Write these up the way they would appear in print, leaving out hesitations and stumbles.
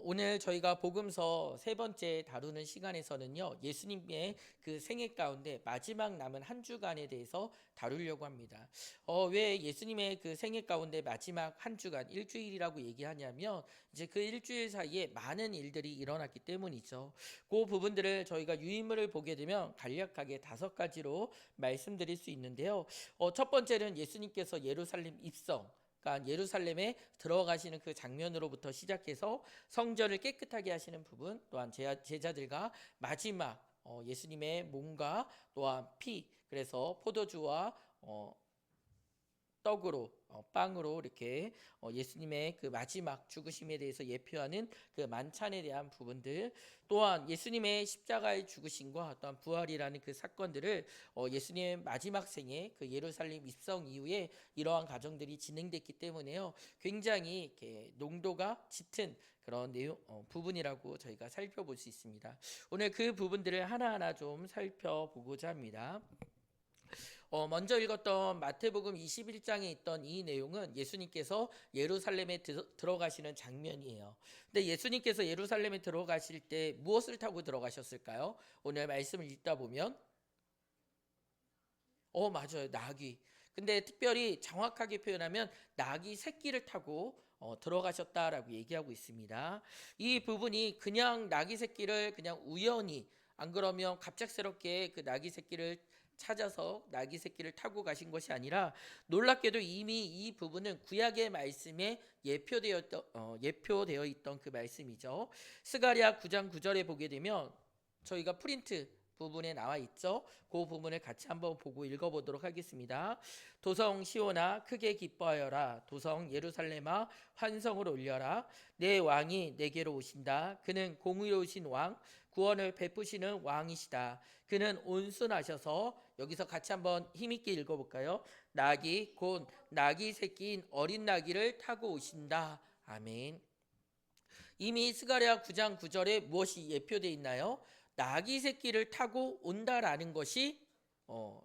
오늘 저희가 복음서 세 번째 다루는 시간에서는요, 예수님의 그 생애 가운데 마지막 남은 한 주간에 대해서 다루려고 합니다. 왜 예수님의 그 생애 가운데 마지막 한 주간, 일주일이라고 얘기하냐면, 이제 그 일주일 사이에 많은 일들이 일어났기 때문이죠. 그 부분들을 저희가 유인물을 보게 되면 간략하게 5가지로 말씀드릴 수 있는데요. 첫 번째는 예수님께서 예루살렘 입성, 그러니까 예루살렘에 들어가시는 그 장면으로부터 시작해서 성전을 깨끗하게 하시는 부분, 또한 제자들과 마지막 예수님의 몸과 또한 피, 그래서 포도주와 떡으로 빵으로 이렇게 예수님의 그 마지막 죽으심에 대해서 예표하는 그 만찬에 대한 부분들, 또한 예수님의 십자가의 죽으심과 또한 부활이라는 그 사건들을 예수님의 마지막 생에 그 예루살렘 입성 이후에 이러한 과정들이 진행됐기 때문에요, 굉장히 이렇게 농도가 짙은 그런 내용 부분이라고 저희가 살펴볼 수 있습니다. 오늘 그 부분들을 하나하나 좀 살펴보고자 합니다. 먼저 읽었던 마태복음 21장에 있던 이 내용은 예수님께서 예루살렘에 들어가시는 장면이에요. 근데 예수님께서 예루살렘에 들어가실 때 무엇을 타고 들어가셨을까요? 오늘 말씀을 읽다 보면 맞아요. 나귀. 근데 특별히 정확하게 표현하면 나귀 새끼를 타고 들어가셨다라고 얘기하고 있습니다. 이 부분이 그냥 나귀 새끼를 그냥 우연히, 안 그러면 갑작스럽게 그 나귀 새끼를 찾아서 나귀 새끼를 타고 가신 것이 아니라, 놀랍게도 이미 이 부분은 구약의 말씀에 예표되어 있던 그 말씀이죠. 스가랴 9장 9절에 보게 되면 저희가 프린트 부분에 나와 있죠. 그 부분을 같이 한번 보고 읽어보도록 하겠습니다. 도성 시온아 크게 기뻐하여라. 도성 예루살렘아 환성을 올려라. 내 왕이 내게로 오신다. 그는 공의로우신 왕, 구원을 베푸시는 왕이시다. 그는 온순하셔서, 여기서 같이 한번 힘있게 읽어볼까요? 나귀 곧 나귀 새끼인 어린 나귀를 타고 오신다. 아멘. 이미 스가랴 9장 9절에 무엇이 예표되어 있나요? 나귀 새끼를 타고 온다라는 것이,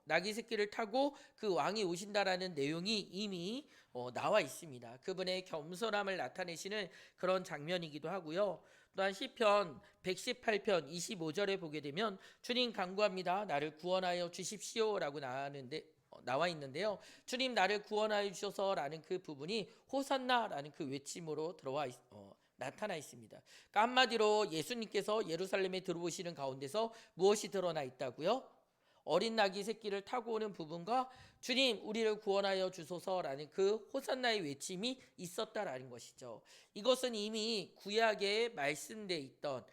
나귀 새끼를 타고 그 왕이 오신다라는 내용이 이미 나와 있습니다. 그분의 겸손함을 나타내시는 그런 장면이기도 하고요. 또한 시편 118편 25절에 보게 되면 주님 간구합니다. 나를 구원하여 주십시오라고 나와 있는데요. 주님 나를 구원하여 주셔서라는 그 부분이 호산나라는 그 외침으로 나타나 있습니다. 그러니까 한마디로 예수님께서 예루살렘에 들어오시는 가운데서 무엇이 드러나 있다고요? 어린 나귀 새끼를 타고 오는 부분과 주님 우리를 구원하여 주소서라는 그 호산나의 외침이 있었다라는 것이죠. 이것은 이미 구약에 말씀되어 있던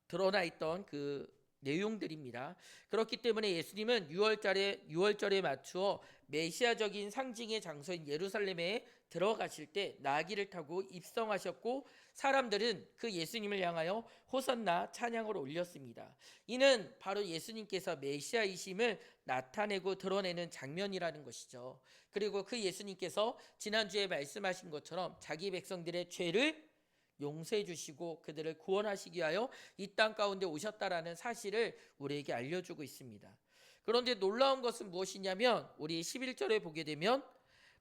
드러나 있던 그 내용들입니다. 그렇기 때문에 예수님은 6월절에 맞추어 메시아적인 상징의 장소인 예루살렘에 들어가실 때 나귀를 타고 입성하셨고, 사람들은 그 예수님을 향하여 호산나 찬양을 올렸습니다. 이는 바로 예수님께서 메시아이심을 나타내고 드러내는 장면이라는 것이죠. 그리고 그 예수님께서 지난주에 말씀하신 것처럼 자기 백성들의 죄를 용서해 주시고 그들을 구원하시기 위하여 이 땅 가운데 오셨다라는 사실을 우리에게 알려주고 있습니다. 그런데 놀라운 것은 무엇이냐면, 우리 11절에 보게 되면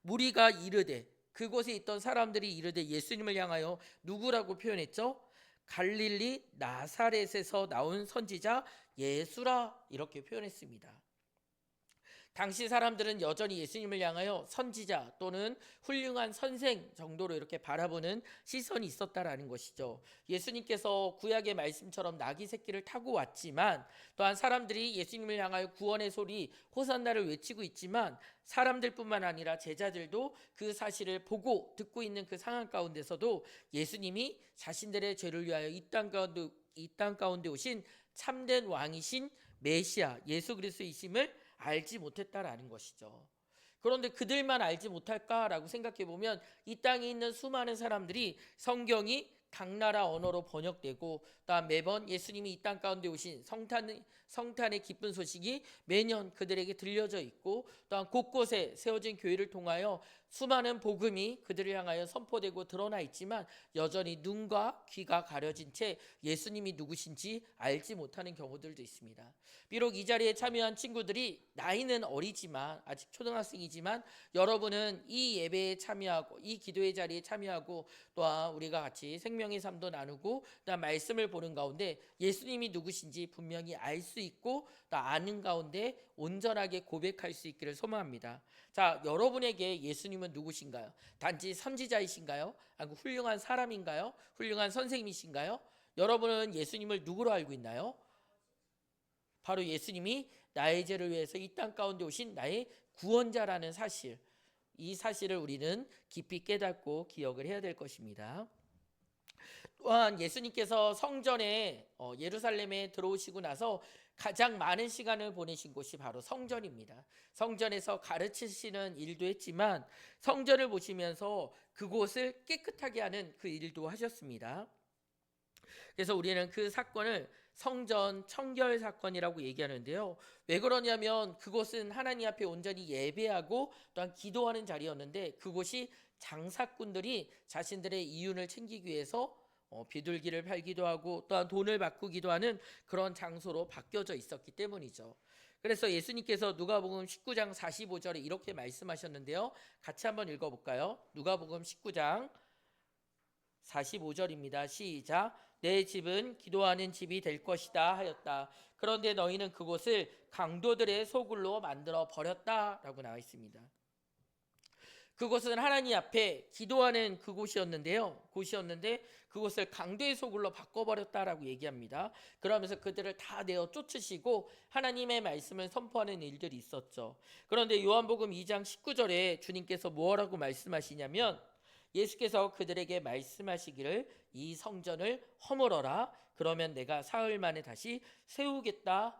무리가 이르되, 그곳에 있던 사람들이 이르되 예수님을 향하여 누구라고 표현했죠? 갈릴리 나사렛에서 나온 선지자 예수라, 이렇게 표현했습니다. 당시 사람들은 여전히 예수님을 향하여 선지자 또는 훌륭한 선생 정도로 이렇게 바라보는 시선이 있었다라는 것이죠. 예수님께서 구약의 말씀처럼 나귀 새끼를 타고 왔지만, 또한 사람들이 예수님을 향하여 구원의 소리 호산나를 외치고 있지만, 사람들뿐만 아니라 제자들도 그 사실을 보고 듣고 있는 그 상황 가운데서도 예수님이 자신들의 죄를 위하여 이 땅 가운데 오신 참된 왕이신 메시아 예수 그리스도이심을 알지 못했다라는 것이죠. 그런데 그들만 알지 못할까라고 생각해 보면, 이 땅에 있는 수많은 사람들이 성경이 각 나라 언어로 번역되고, 또한 매번 예수님이 이 땅 가운데 오신 성탄의 기쁜 소식이 매년 그들에게 들려져 있고, 또한 곳곳에 세워진 교회를 통하여 수많은 복음이 그들을 향하여 선포되고 드러나 있지만 여전히 눈과 귀가 가려진 채 예수님이 누구신지 알지 못하는 경우들도 있습니다. 비록 이 자리에 참여한 친구들이 나이는 어리지만 아직 초등학생이지만 여러분은 이 예배에 참여하고 이 기도의 자리에 참여하고 또한 우리가 같이 생명의 삶도 나누고 또 말씀을 보는 가운데 예수님이 누구신지 분명히 알 수 있고 또 아는 가운데 온전하게 고백할 수 있기를 소망합니다. 자, 여러분에게 예수님은 누구신가요? 단지 선지자이신가요? 아니면 훌륭한 사람인가요? 훌륭한 선생님이신가요? 여러분은 예수님을 누구로 알고 있나요? 바로 예수님이 나의 죄를 위해서 이 땅 가운데 오신 나의 구원자라는 사실, 이 사실을 우리는 깊이 깨닫고 기억을 해야 될 것입니다. 또한 예수님께서 성전에 예루살렘에 들어오시고 나서 가장 많은 시간을 보내신 곳이 바로 성전입니다. 성전에서 가르치시는 일도 했지만 성전을 보시면서 그곳을 깨끗하게 하는 그 일도 하셨습니다. 그래서 우리는 그 사건을 성전 청결 사건이라고 얘기하는데요. 왜 그러냐면 그곳은 하나님 앞에 온전히 예배하고 또한 기도하는 자리였는데 그곳이 장사꾼들이 자신들의 이윤을 챙기기 위해서 비둘기를 팔기도 하고 또한 돈을 바꾸기도 하는 그런 장소로 바뀌어져 있었기 때문이죠. 그래서 예수님께서 누가복음 19장 45절에 이렇게 말씀하셨는데요. 같이 한번 읽어볼까요? 누가복음 19장 45절입니다. 시작. 내 집은 기도하는 집이 될 것이다 하였다. 그런데 너희는 그곳을 강도들의 소굴로 만들어 버렸다라고 나와 있습니다. 그곳은 하나님 앞에 기도하는 그곳이었는데 그곳을 강도의 소굴로 바꿔버렸다라고 얘기합니다. 그러면서 그들을 다 내어 쫓으시고 하나님의 말씀을 선포하는 일들이 있었죠. 그런데 요한복음 2장 19절에 주님께서 뭐라고 말씀하시냐면 예수께서 그들에게 말씀하시기를 이 성전을 허물어라. 그러면 내가 사흘 만에 다시 세우겠다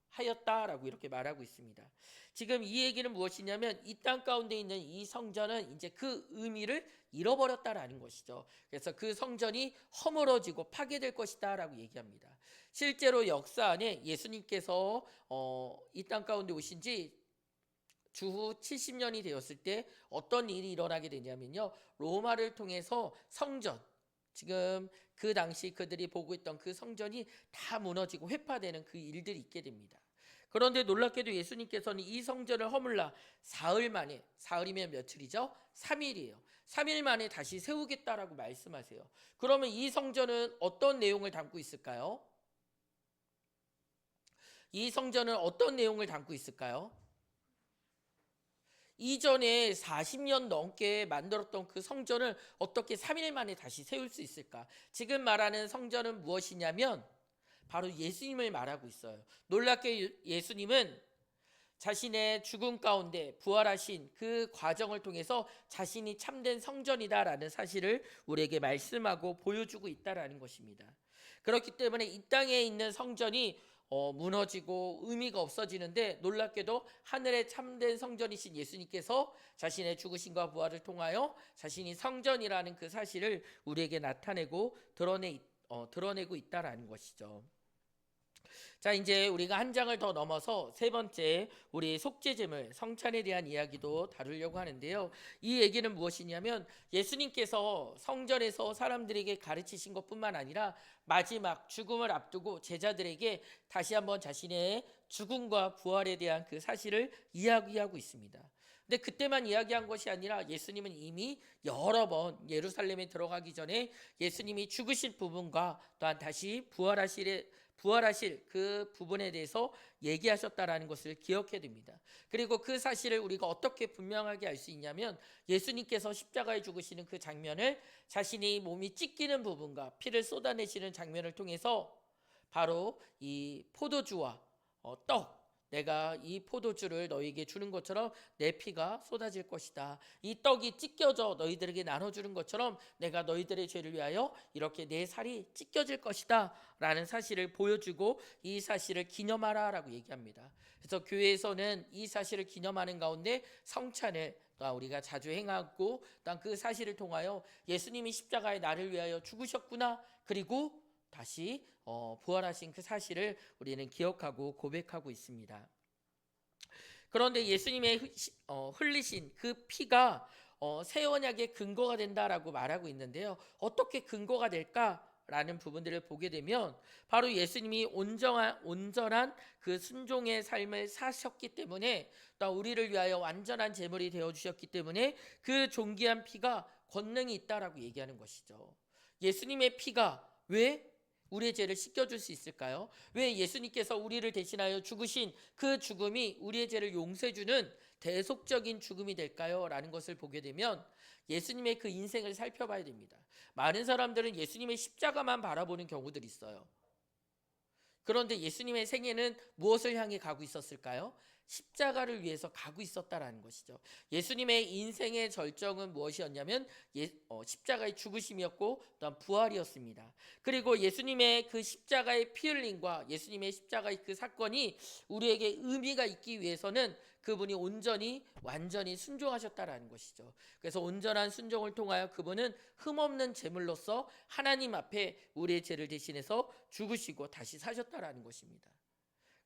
하였다라고 이렇게 말하고 있습니다. 지금 이 얘기는 무엇이냐면 이 땅 가운데 있는 이 성전은 이제 그 의미를 잃어버렸다라는 것이죠. 그래서 그 성전이 허물어지고 파괴될 것이다라고 얘기합니다. 실제로 역사 안에 예수님께서 이 땅 가운데 오신 지 주후 70년이 되었을 때 어떤 일이 일어나게 되냐면요. 로마를 통해서 성전, 지금 그 당시 그들이 보고 있던 그 성전이 다 무너지고 회파되는 그 일들이 있게 됩니다. 그런데 놀랍게도 예수님께서는 이 성전을 허물라 사흘 만에, 사흘이면 며칠이죠? 3일이에요. 3일 만에 다시 세우겠다라고 말씀하세요. 그러면 이 성전은 어떤 내용을 담고 있을까요? 이 성전은 어떤 내용을 담고 있을까요? 이전에 40년 넘게 만들었던 그 성전을 어떻게 3일 만에 다시 세울 수 있을까? 지금 말하는 성전은 무엇이냐면 바로 예수님을 말하고 있어요. 놀랍게 예수님은 자신의 죽음 가운데 부활하신 그 과정을 통해서 자신이 참된 성전이다라는 사실을 우리에게 말씀하고 보여주고 있다라는 것입니다. 그렇기 때문에 이 땅에 있는 성전이 무너지고 의미가 없어지는데 놀랍게도 하늘에 참된 성전이신 예수님께서 자신의 죽으심과 부활을 통하여 자신이 성전이라는 그 사실을 우리에게 나타내고 드러내고 있다라는 것이죠. 자, 이제 우리가 한 장을 더 넘어서 세 번째 우리 속죄제물 성찬에 대한 이야기도 다루려고 하는데요. 이 얘기는 무엇이냐면 예수님께서 성전에서 사람들에게 가르치신 것뿐만 아니라 마지막 죽음을 앞두고 제자들에게 다시 한번 자신의 죽음과 부활에 대한 그 사실을 이야기하고 있습니다. 근데 그때만 이야기한 것이 아니라 예수님은 이미 여러 번 예루살렘에 들어가기 전에 예수님이 죽으실 부분과 또한 다시 부활하실 그 부분에 대해서 얘기하셨다라는 것을 기억해야 됩니다. 그리고 그 사실을 우리가 어떻게 분명하게 알 수 있냐면 예수님께서 십자가에 죽으시는 그 장면을 자신이 몸이 찢기는 부분과 피를 쏟아내시는 장면을 통해서 바로 이 포도주와 떡, 내가 이 포도주를 너희에게 주는 것처럼 내 피가 쏟아질 것이다. 이 떡이 찢겨져 너희들에게 나눠주는 것처럼 내가 너희들의 죄를 위하여 이렇게 내 살이 찢겨질 것이다 라는 사실을 보여주고 이 사실을 기념하라 라고 얘기합니다. 그래서 교회에서는 이 사실을 기념하는 가운데 성찬을 우리가 자주 행하고 또 그 사실을 통하여 예수님이 십자가에 나를 위하여 죽으셨구나, 그리고 다시 부활하신 그 사실을 우리는 기억하고 고백하고 있습니다. 그런데 예수님의 흘리신 그 피가 새 언약의 근거가 된다라고 말하고 있는데요. 어떻게 근거가 될까라는 부분들을 보게 되면 바로 예수님이 온전한 그 순종의 삶을 사셨기 때문에, 또 우리를 위하여 완전한 제물이 되어 주셨기 때문에 그 존귀한 피가 권능이 있다라고 얘기하는 것이죠. 예수님의 피가 왜 우리의 죄를 씻겨줄 수 있을까요? 왜 예수님께서 우리를 대신하여 죽으신 그 죽음이 우리의 죄를 용서해주는 대속적인 죽음이 될까요? 라는 것을 보게 되면 예수님의 그 인생을 살펴봐야 됩니다. 많은 사람들은 예수님의 십자가만 바라보는 경우들이 있어요. 그런데 예수님의 생애는 무엇을 향해 가고 있었을까요? 십자가를 위해서 가고 있었다라는 것이죠. 예수님의 인생의 절정은 무엇이었냐면 십자가의 죽으심이었고 또한 부활이었습니다. 그리고 예수님의 그 십자가의 피 흘림과 예수님의 십자가의 그 사건이 우리에게 의미가 있기 위해서는 그분이 완전히 순종하셨다라는 것이죠. 그래서 온전한 순종을 통하여 그분은 흠없는 제물로서 하나님 앞에 우리의 죄를 대신해서 죽으시고 다시 사셨다라는 것입니다.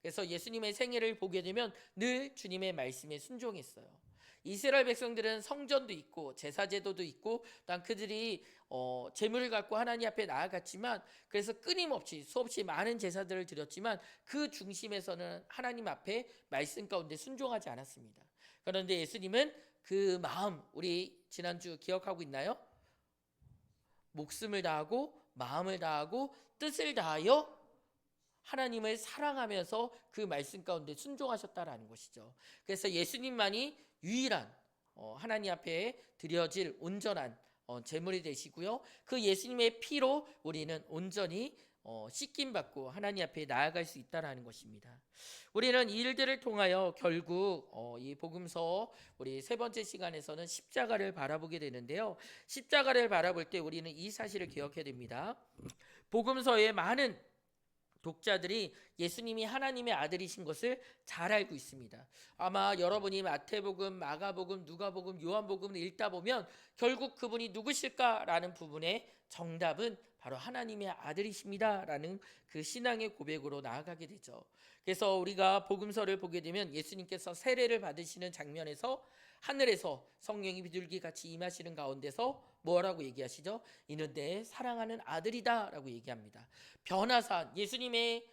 그래서 예수님의 생애를 보게 되면 늘 주님의 말씀에 순종했어요. 이스라엘 백성들은 성전도 있고 제사제도도 있고 또 그들이 제물을 갖고 하나님 앞에 나아갔지만, 그래서 끊임없이 수없이 많은 제사들을 드렸지만 그 중심에서는 하나님 앞에 말씀 가운데 순종하지 않았습니다. 그런데 예수님은 그 마음, 우리 지난주 기억하고 있나요? 목숨을 다하고 마음을 다하고 뜻을 다하여 하나님을 사랑하면서 그 말씀 가운데 순종하셨다라는 것이죠. 그래서 예수님만이 유일한 하나님 앞에 드려질 온전한 제물이 되시고요. 그 예수님의 피로 우리는 온전히 씻김 받고 하나님 앞에 나아갈 수 있다라는 것입니다. 우리는 이 일들을 통하여 결국 이 복음서 우리 세 번째 시간에서는 십자가를 바라보게 되는데요. 십자가를 바라볼 때 우리는 이 사실을 기억해야 됩니다. 복음서의 많은 독자들이 예수님이 하나님의 아들이신 것을 잘 알고 있습니다. 아마 여러분이 마태복음, 마가복음, 누가복음, 요한복음을 읽다 보면 결국 그분이 누구실까라는 부분의 정답은 바로 하나님의 아들이십니다라는 그 신앙의 고백으로 나아가게 되죠. 그래서 우리가 복음서를 보게 되면 예수님께서 세례를 받으시는 장면에서 하늘에서 성령이 비둘기같이 임하시는 가운데서 뭐라고 얘기하시죠? 이는 내 사랑하는 아들이다 라고 얘기합니다. 변화산, 예수님의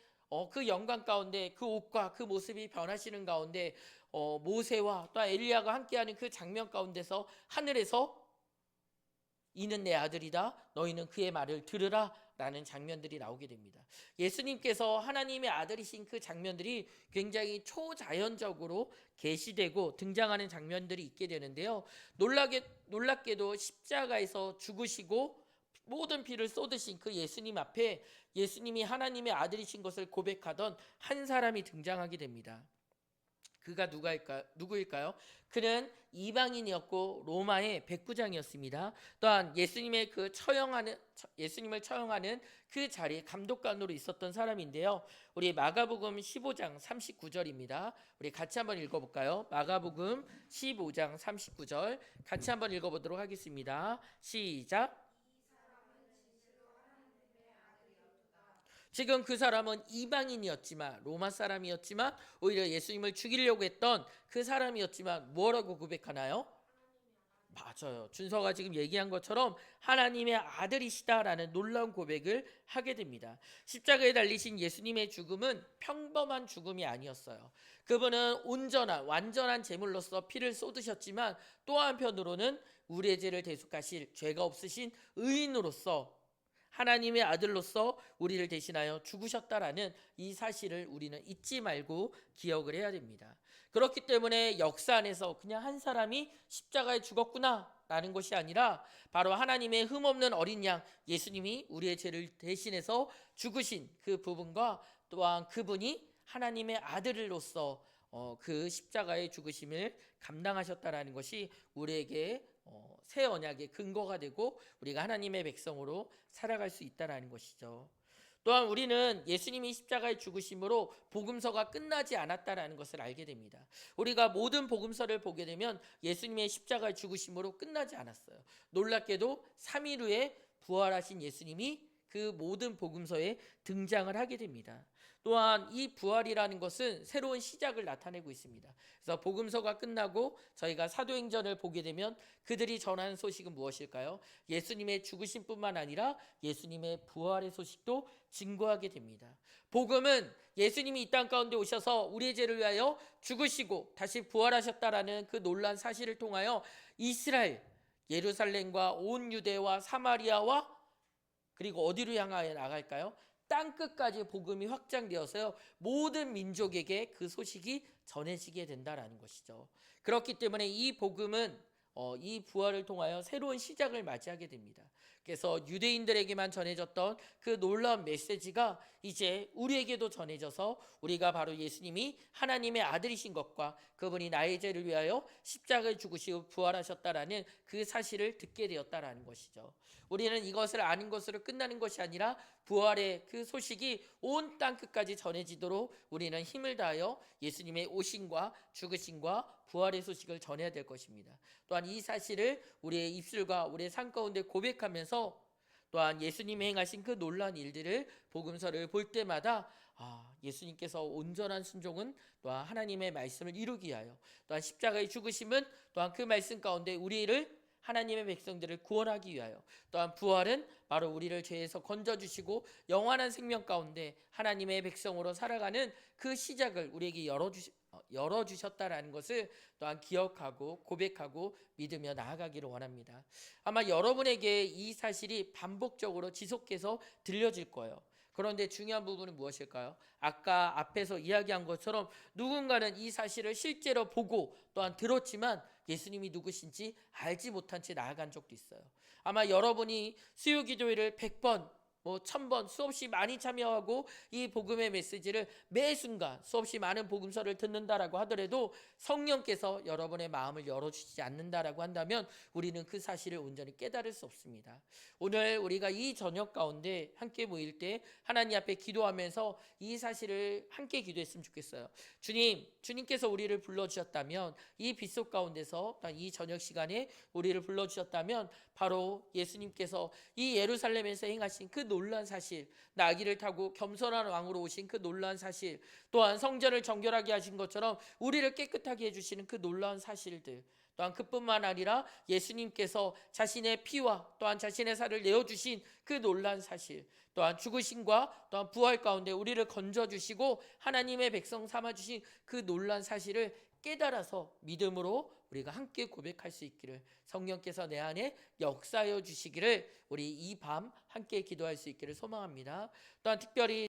그 영광 가운데 그 옷과 그 모습이 변하시는 가운데 모세와 또 엘리야가 함께하는 그 장면 가운데서 하늘에서 이는 내 아들이다, 너희는 그의 말을 들으라 라는 장면들이 나오게 됩니다. 예수님께서 하나님의 아들이신 그 장면들이 굉장히 초자연적으로 계시되고 등장하는 장면들이 있게 되는데요. 놀랍게도 십자가에서 죽으시고 모든 피를 쏟으신 그 예수님 앞에 예수님이 하나님의 아들이신 것을 고백하던 한 사람이 등장하게 됩니다. 그가 누구일까요? 그는 이방인이었고 로마의 백부장이었습니다. 또한 예수님을 처형하는 그 자리에 감독관으로 있었던 사람인데요. 우리 마가복음 15장 39절입니다. 우리 같이 한번 읽어볼까요? 마가복음 15장 39절 같이 한번 읽어보도록 하겠습니다. 시작. 지금 그 사람은 이방인이었지만, 로마 사람이었지만, 오히려 예수님을 죽이려고 했던 그 사람이었지만 뭐라고 고백하나요? 맞아요. 준서가 지금 얘기한 것처럼 하나님의 아들이시다라는 놀라운 고백을 하게 됩니다. 십자가에 달리신 예수님의 죽음은 평범한 죽음이 아니었어요. 그분은 완전한 제물로서 피를 쏟으셨지만 또 한편으로는 우리의 죄를 대속하실 죄가 없으신 의인으로서 하나님의 아들로서 우리를 대신하여 죽으셨다라는 이 사실을 우리는 잊지 말고 기억을 해야 됩니다. 그렇기 때문에 역사 안에서 그냥 한 사람이 십자가에 죽었구나라는 것이 아니라 바로 하나님의 흠없는 어린 양 예수님이 우리의 죄를 대신해서 죽으신 그 부분과 또한 그분이 하나님의 아들로서 그 십자가의 죽으심을 감당하셨다라는 것이 우리에게 새 언약의 근거가 되고 우리가 하나님의 백성으로 살아갈 수 있다라는 것이죠. 또한 우리는 예수님이 십자가의 죽으심으로 복음서가 끝나지 않았다라는 것을 알게 됩니다. 우리가 모든 복음서를 보게 되면 예수님의 십자가의 죽으심으로 끝나지 않았어요. 놀랍게도 3일 후에 부활하신 예수님이 그 모든 복음서에 등장을 하게 됩니다. 또한 이 부활이라는 것은 새로운 시작을 나타내고 있습니다. 그래서 복음서가 끝나고 저희가 사도행전을 보게 되면 그들이 전하는 소식은 무엇일까요? 예수님의 죽으심뿐만 아니라 예수님의 부활의 소식도 증거하게 됩니다. 복음은 예수님이 이 땅 가운데 오셔서 우리의 죄를 위하여 죽으시고 다시 부활하셨다라는 그 놀라운 사실을 통하여 이스라엘, 예루살렘과 온 유대와 사마리아와 그리고 어디로 향하여 나갈까요? 땅 끝까지 복음이 확장되어서요, 모든 민족에게 그 소식이 전해지게 된다라는 것이죠. 그렇기 때문에 이 복음은 이 부활을 통하여 새로운 시작을 맞이하게 됩니다. 그래서 유대인들에게만 전해졌던 그 놀라운 메시지가 이제 우리에게도 전해져서 우리가 바로 예수님이 하나님의 아들이신 것과 그분이 나의 죄를 위하여 십자가에 죽으시고 부활하셨다라는 그 사실을 듣게 되었다라는 것이죠. 우리는 이것을 아는 것으로 끝나는 것이 아니라 부활의 그 소식이 온 땅 끝까지 전해지도록 우리는 힘을 다하여 예수님의 오심과 죽으심과 부활의 소식을 전해야 될 것입니다. 또한 이 사실을 우리의 입술과 우리의 삶 가운데 고백하면서 또한 예수님이 행하신 그 놀라운 일들을 복음서를 볼 때마다 예수님께서 온전한 순종은 또한 하나님의 말씀을 이루기 위하여, 또한 십자가의 죽으심은 또한 그 말씀 가운데 우리를 하나님의 백성들을 구원하기 위하여, 또한 부활은 바로 우리를 죄에서 건져주시고 영원한 생명 가운데 하나님의 백성으로 살아가는 그 시작을 우리에게 열어주셨다라는 것을 또한 기억하고 고백하고 믿으며 나아가기를 원합니다. 아마 여러분에게 이 사실이 반복적으로 지속해서 들려질 거예요. 그런데 중요한 부분은 무엇일까요? 아까 앞에서 이야기한 것처럼 누군가는 이 사실을 실제로 보고 또한 들었지만 예수님이 누구신지 알지 못한 채 나아간 적도 있어요. 아마 여러분이 수요기도회를 100번 1000번 수없이 많이 참여하고 이 복음의 메시지를 매 순간 수없이 많은 복음서를 듣는다라고 하더라도 성령께서 여러분의 마음을 열어주시지 않는다라고 한다면 우리는 그 사실을 온전히 깨달을 수 없습니다. 오늘 우리가 이 저녁 가운데 함께 모일 때 하나님 앞에 기도하면서 이 사실을 함께 기도했으면 좋겠어요. 주님께서 우리를 불러주셨다면, 이 빗속 가운데서 이 저녁 시간에 우리를 불러주셨다면 바로 예수님께서 이 예루살렘에서 행하신 그 놀라운 사실, 나귀를 타고 겸손한 왕으로 오신 그 놀라운 사실, 또한 성전을 정결하게 하신 것처럼 우리를 깨끗하게 해주시는 그 놀라운 사실들, 또한 그뿐만 아니라 예수님께서 자신의 피와 또한 자신의 살을 내어주신 그 놀라운 사실, 또한 죽으심과 또한 부활 가운데 우리를 건져주시고 하나님의 백성 삼아주신 그 놀라운 사실을 깨달아서 믿음으로 우리가 함께 고백할 수 있기를, 성령께서 내 안에 역사하여 주시기를 우리 이 밤 함께 기도할 수 있기를 소망합니다. 또한 특별히